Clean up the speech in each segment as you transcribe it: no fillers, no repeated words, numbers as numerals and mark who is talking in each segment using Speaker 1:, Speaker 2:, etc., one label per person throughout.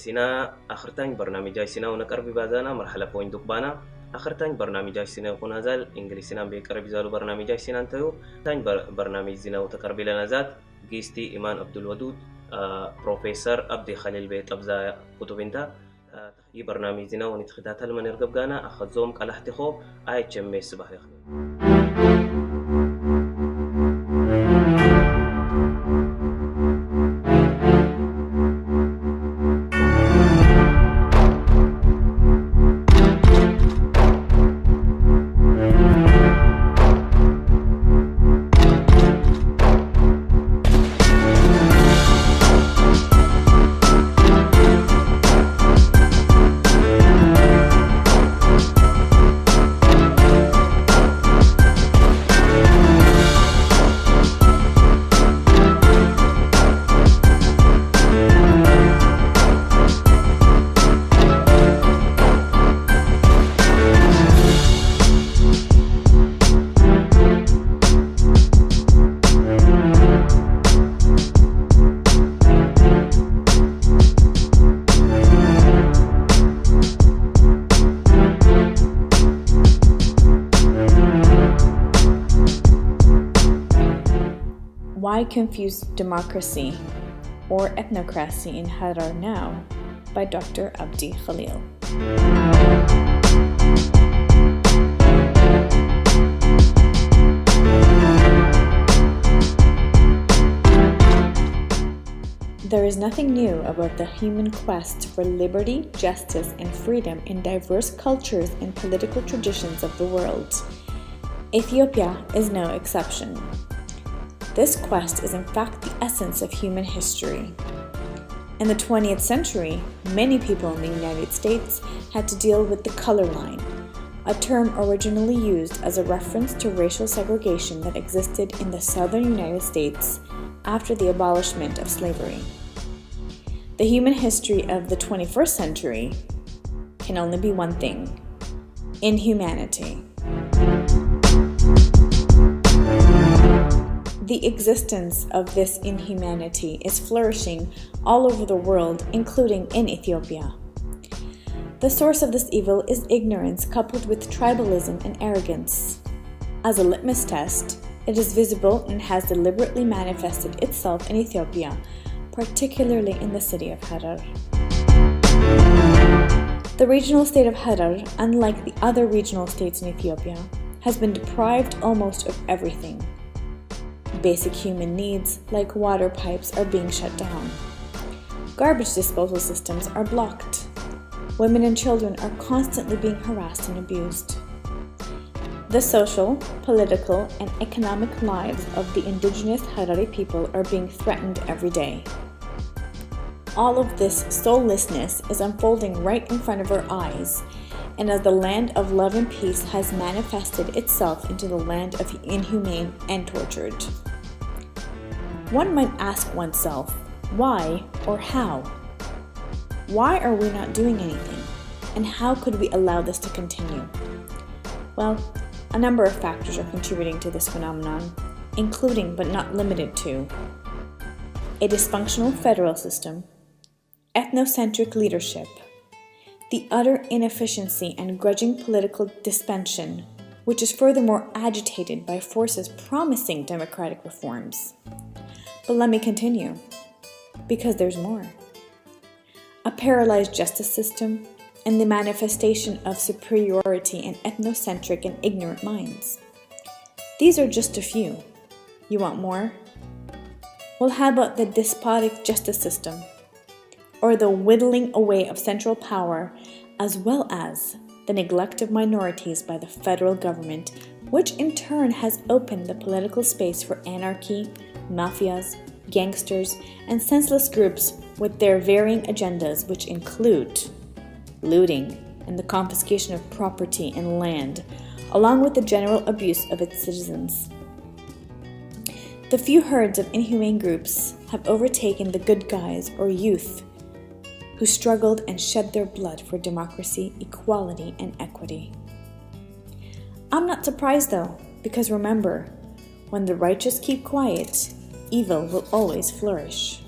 Speaker 1: سينا آخر تاني برنامج سينا ونقرب بازانا مرحلة بوين دقبانا آخر تاني برنامج سينا يكون هذا إنجليزينا بيقرب زالو برنامج سينا انتهو تاني برنامج سينا وتقرب لنا ذات جيستي إيمان عبدالودود بروفيسور أبدي خليل بيت أبزا كتب انت تخيي برنامج سينا ونتخداتها لمن يرقب غانا أخذ زوم كالحتخو IHMS بحر يخلي.
Speaker 2: Why Confuse Democracy or Ethnocracy in Harar Now by Dr. Abdi Khalil. There is nothing new about the human quest for liberty, justice, and freedom in diverse cultures and political traditions of the world. Ethiopia is no exception. This quest is in fact the essence of human history. In the 20th century, many people in the United States had to deal with the color line, a term originally used as a reference to racial segregation that existed in the southern United States after the abolishment of slavery. The human history of the 21st century can only be one thing: inhumanity. The existence of this inhumanity is flourishing all over the world, including in Ethiopia. The source of this evil is ignorance coupled with tribalism and arrogance. As a litmus test, it is visible and has deliberately manifested itself in Ethiopia, particularly in the city of Harar. The regional state of Harar, unlike the other regional states in Ethiopia, has been deprived almost of everything. Basic human needs, like water pipes, are being shut down. Garbage disposal systems are blocked. Women and children are constantly being harassed and abused. The social, political, and economic lives of the indigenous Harari people are being threatened every day. All of this soullessness is unfolding right in front of our eyes, and as the land of love and peace has manifested itself into the land of the inhumane and tortured. One might ask oneself, why or how? Why are we not doing anything? And how could we allow this to continue? Well, a number of factors are contributing to this phenomenon, including but not limited to a dysfunctional federal system, ethnocentric leadership, the utter inefficiency and grudging political dissension, which is furthermore agitated by forces promising democratic reforms. But let me continue, because there's more. A paralyzed justice system and the manifestation of superiority in ethnocentric and ignorant minds. These are just a few. You want more? Well, how about the despotic justice system, or the whittling away of central power, as well as the neglect of minorities by the federal government, which in turn has opened the political space for anarchy, mafias, gangsters, and senseless groups with their varying agendas, which include looting and the confiscation of property and land, along with the general abuse of its citizens. The few herds of inhumane groups have overtaken the good guys or youth who struggled and shed their blood for democracy, equality, and equity. I'm not surprised though, because remember, when the righteous keep quiet, evil will always flourish.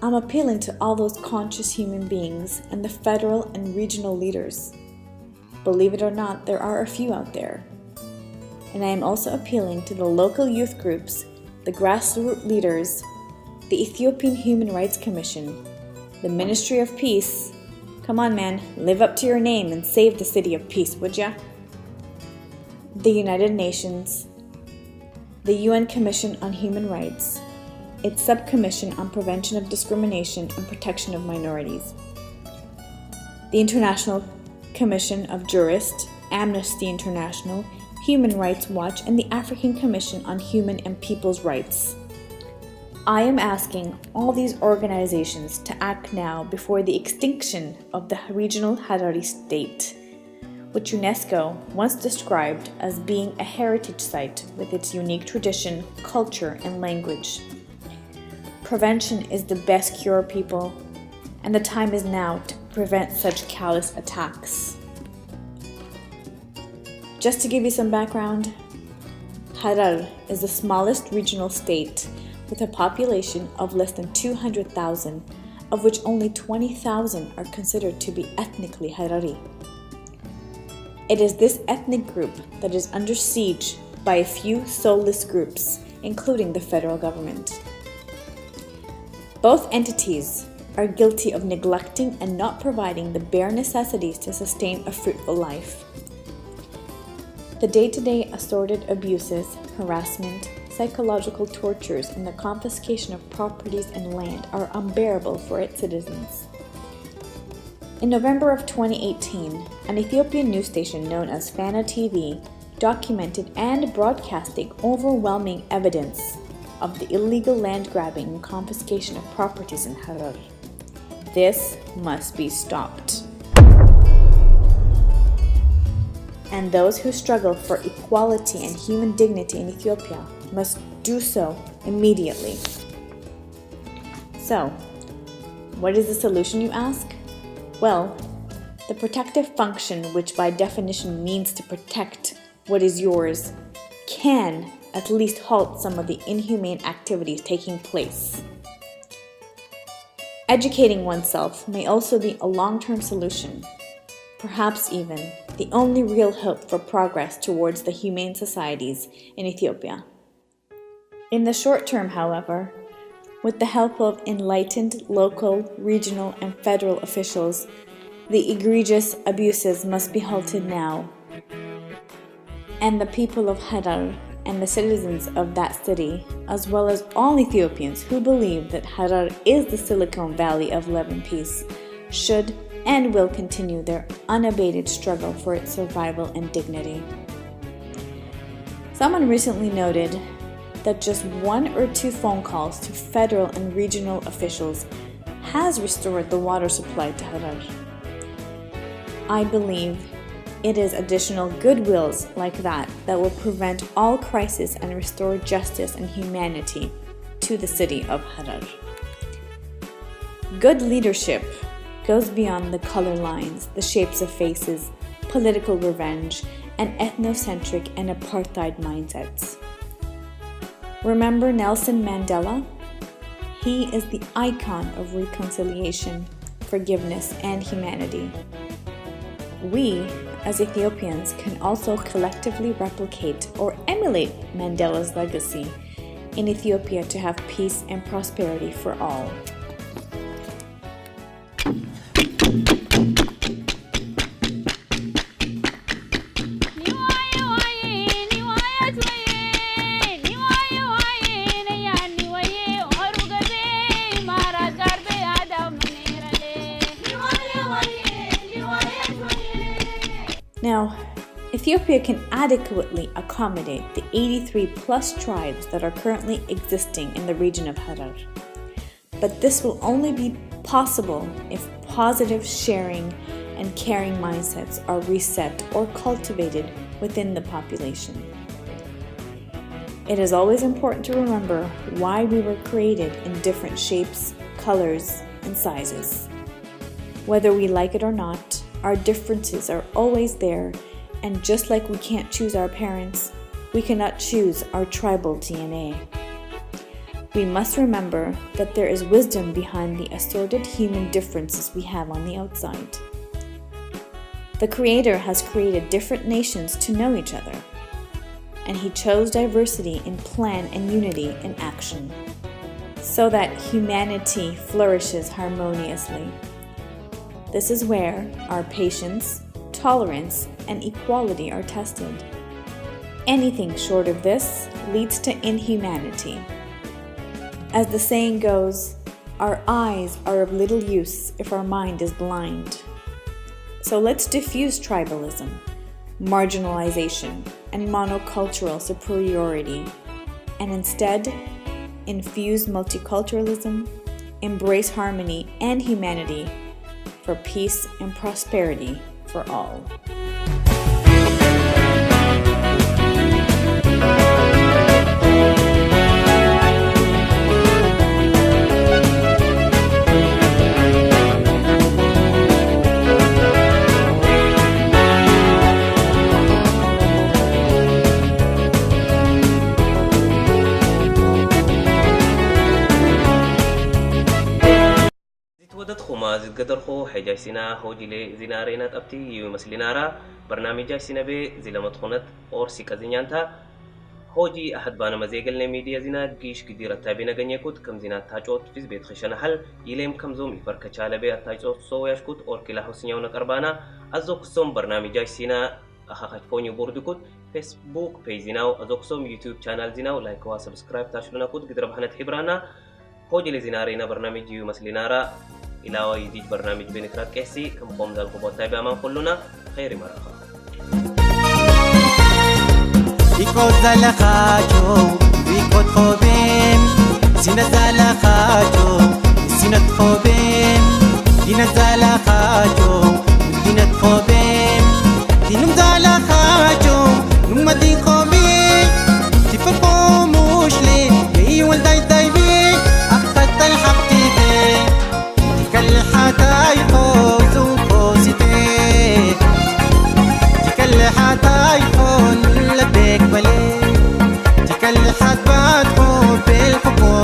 Speaker 2: I'm appealing to all those conscious human beings and the federal and regional leaders. Believe it or not, there are a few out there. And I am also appealing to the local youth groups, the grassroots leaders, the Ethiopian Human Rights Commission, the Ministry of Peace. Come on, man, live up to your name and save the city of peace, would ya? The United Nations, the UN Commission on Human Rights, its Subcommission on Prevention of Discrimination and Protection of Minorities, the International Commission of Jurists, Amnesty International, Human Rights Watch, and the African Commission on Human and People's Rights. I am asking all these organizations to act now before the extinction of the regional Harari state, which UNESCO once described as being a heritage site with its unique tradition, culture, and language. Prevention is the best cure, people, and the time is now to prevent such callous attacks. Just to give you some background, Harar is the smallest regional state with a population of less than 200,000, of which only 20,000 are considered to be ethnically Harari. It is this ethnic group that is under siege by a few soulless groups, including the federal government. Both entities are guilty of neglecting and not providing the bare necessities to sustain a fruitful life. The day-to-day assorted abuses, harassment, psychological tortures, and the confiscation of properties and land are unbearable for its citizens. In November of 2018, an Ethiopian news station known as Fana TV documented and broadcasting overwhelming evidence of the illegal land grabbing and confiscation of properties in Harar. This must be stopped. And those who struggle for equality and human dignity in Ethiopia must do so immediately. So, what is the solution, you ask? Well, the protective function, which by definition means to protect what is yours, can at least halt some of the inhumane activities taking place. Educating oneself may also be a long-term solution, perhaps even the only real hope for progress towards the humane societies in Ethiopia. In the short term, however, with the help of enlightened local, regional, and federal officials, the egregious abuses must be halted now. And the people of Harar and the citizens of that city, as well as all Ethiopians who believe that Harar is the Silicon Valley of love and peace, should and will continue their unabated struggle for its survival and dignity. Someone recently noted that just 1 or 2 phone calls to federal and regional officials has restored the water supply to Harar. I believe it is additional goodwills like that that will prevent all crisis and restore justice and humanity to the city of Harar. Good leadership goes beyond the color lines, the shapes of faces, political revenge, and ethnocentric and apartheid mindsets. Remember Nelson Mandela? He is the icon of reconciliation, forgiveness, and humanity. We, as Ethiopians, can also collectively replicate or emulate Mandela's legacy in Ethiopia to have peace and prosperity for all. Now, Ethiopia can adequately accommodate the 83 plus tribes that are currently existing in the region of Harar. But this will only be possible if positive sharing and caring mindsets are reset or cultivated within the population. It is always important to remember why we were created in different shapes, colors, and sizes. Whether we like it or not, our differences are always there, and just like we can't choose our parents, we cannot choose our tribal DNA. we must remember that there is wisdom behind the assorted human differences we have on the outside. The Creator has created different nations to know each other, and He chose diversity in plan and unity in action, so that humanity flourishes harmoniously. This is where our patience, tolerance, and equality are tested. Anything short of this leads to inhumanity. As the saying goes, our eyes are of little use if our mind is blind. So let's diffuse tribalism, marginalization, and monocultural superiority, and instead infuse multiculturalism, embrace harmony and humanity for peace and prosperity for all.
Speaker 1: ودت خما زد قدر خو حجاي سنا هو جلي زنارينات أبتي يو مسلينارا برنامج جاي سنا بي زي لما تخونت أور سيكا زنيانتا هو جي أحد بانا مزيقل ميديا زنا جيش كدير التابينا غنيكوت كم زنا تاجوت فيز بيت خشنا حل يليم كم زوم يفرك چالا بي التاجوت سو يشكوت أور كلا حسنيونا كربانا أزوك سوم برنامج جاي سنا أخاقات فونيو بوردكوت فيسبوك بيزيناو أزوك سوم يوتيوب چانل زيناو لايك و سبسكرايب تاشلونا كوت قدر بحنا تحبرانا هو جلي زنارينا برنامج يو مسلينارا إلى يديج برنامج بنكرات كيسي كم قوم ذا القبوط تابع أمام كلنا خير مرحبا
Speaker 3: بيكوت زلخاجو بيكوت خوبين زينة زلخاجو زينة خوبين دينة زلخاجو دينة خوبين دينم زلخاجو نما دي خوبين تفرقو موشلي يي والداي داي بي أخذت الحق تبي الحكاية